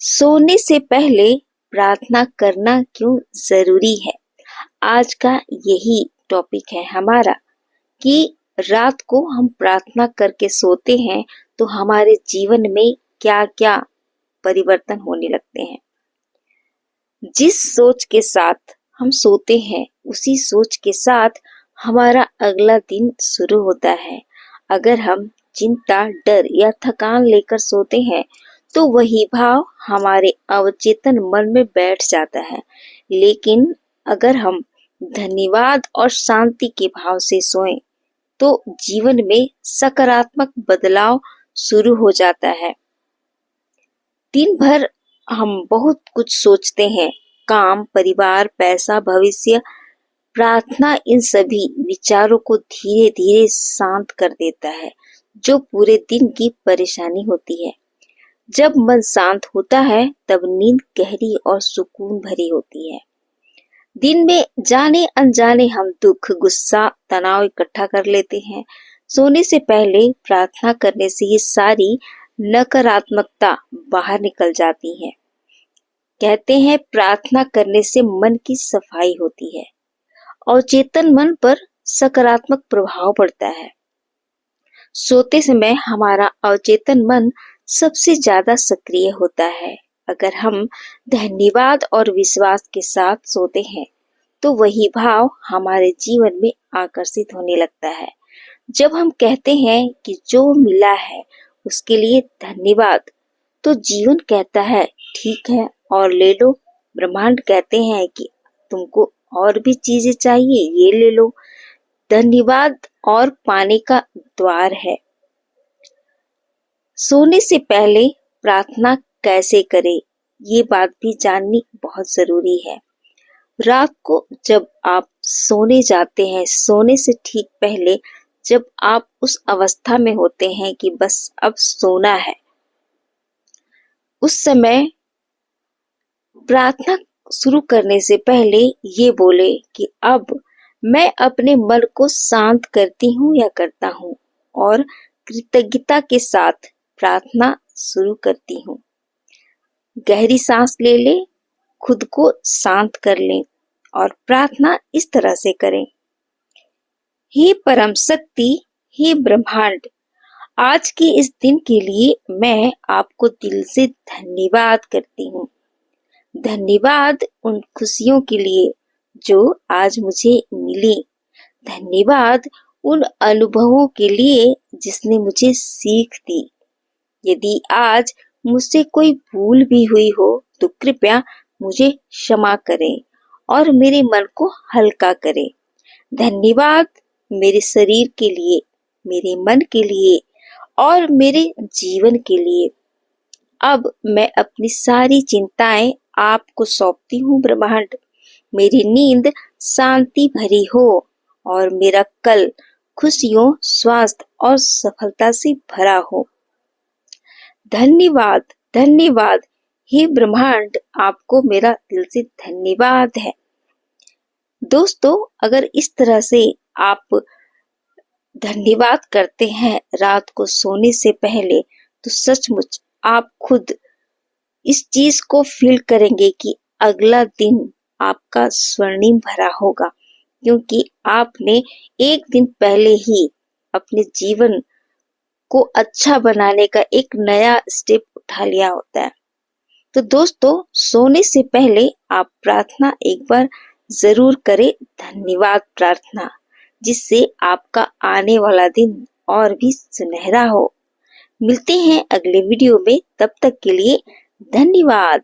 सोने से पहले प्रार्थना करना क्यों जरूरी है। आज का यही टॉपिक है हमारा कि रात को हम प्रार्थना करके सोते हैं तो हमारे जीवन में क्या क्या परिवर्तन होने लगते हैं। जिस सोच के साथ हम सोते हैं उसी सोच के साथ हमारा अगला दिन शुरू होता है। अगर हम चिंता, डर या थकान लेकर सोते हैं तो वही भाव हमारे अवचेतन मन में बैठ जाता है। लेकिन अगर हम धन्यवाद और शांति के भाव से सोएं तो जीवन में सकारात्मक बदलाव शुरू हो जाता है। दिन भर हम बहुत कुछ सोचते हैं, काम, परिवार, पैसा, भविष्य। प्रार्थना इन सभी विचारों को धीरे धीरे शांत कर देता है, जो पूरे दिन की परेशानी होती है। जब मन शांत होता है तब नींद गहरी और सुकून भरी होती है। दिन में जाने अनजाने हम दुख, गुस्सा, तनाव इकट्ठा कर लेते हैं। सोने से पहले प्रार्थना करने से ये सारी नकारात्मकता बाहर निकल जाती है। कहते हैं प्रार्थना करने से मन की सफाई होती है और चेतन मन पर सकारात्मक प्रभाव पड़ता है। सोते समय हमारा अवचेतन मन सबसे ज्यादा सक्रिय होता है। अगर हम धन्यवाद और विश्वास के साथ सोते हैं तो वही भाव हमारे जीवन में आकर्षित होने लगता है। जब हम कहते हैं कि जो मिला है उसके लिए धन्यवाद, तो जीवन कहता है ठीक है और ले लो। ब्रह्मांड कहते हैं कि तुमको और भी चीजें चाहिए, ये ले लो। धन्यवाद और पाने का द्वार है। सोने से पहले प्रार्थना कैसे करें, ये बात भी जाननी बहुत जरूरी है। रात को जब आप सोने जाते हैं, सोने से ठीक पहले जब आप उस अवस्था में होते हैं कि बस अब सोना है, उस समय प्रार्थना शुरू करने से पहले ये बोले कि अब मैं अपने मन को शांत करती हूँ या करता हूँ और कृतज्ञता के साथ प्रार्थना शुरू करती हूँ। गहरी सांस ले ले, खुद को शांत कर लें और प्रार्थना इस तरह से करें। हे परम शक्ति, हे ब्रह्मांड, आज के इस दिन के लिए मैं आपको दिल से धन्यवाद करती हूँ। धन्यवाद उन खुशियों के लिए जो आज मुझे मिली। धन्यवाद उन अनुभवों के लिए जिसने मुझे सीख दी। यदि आज मुझसे कोई भूल भी हुई हो तो कृपया मुझे क्षमा करें और मेरे मन को हल्का करें। धन्यवाद मेरे शरीर के लिए, मेरे मन के लिए और मेरे जीवन के लिए। अब मैं अपनी सारी चिंताएं आपको सौंपती हूँ ब्रह्मांड। मेरी नींद शांति भरी हो और मेरा कल खुशियों, स्वास्थ्य और सफलता से भरा हो। धन्यवाद, धन्यवाद हे ब्रह्मांड, आपको मेरा दिल से धन्यवाद है। दोस्तों, अगर इस तरह से आप धन्यवाद करते हैं रात को सोने से पहले तो सचमुच आप खुद इस चीज को फील करेंगे कि अगला दिन आपका स्वर्णिम भरा होगा, क्योंकि आपने एक दिन पहले ही अपने जीवन को अच्छा बनाने का एक नया स्टेप उठा लिया होता है। तो दोस्तों, सोने से पहले आप प्रार्थना एक बार जरूर करें, धन्यवाद प्रार्थना, जिससे आपका आने वाला दिन और भी सुनहरा हो। मिलते हैं अगले वीडियो में, तब तक के लिए धन्यवाद।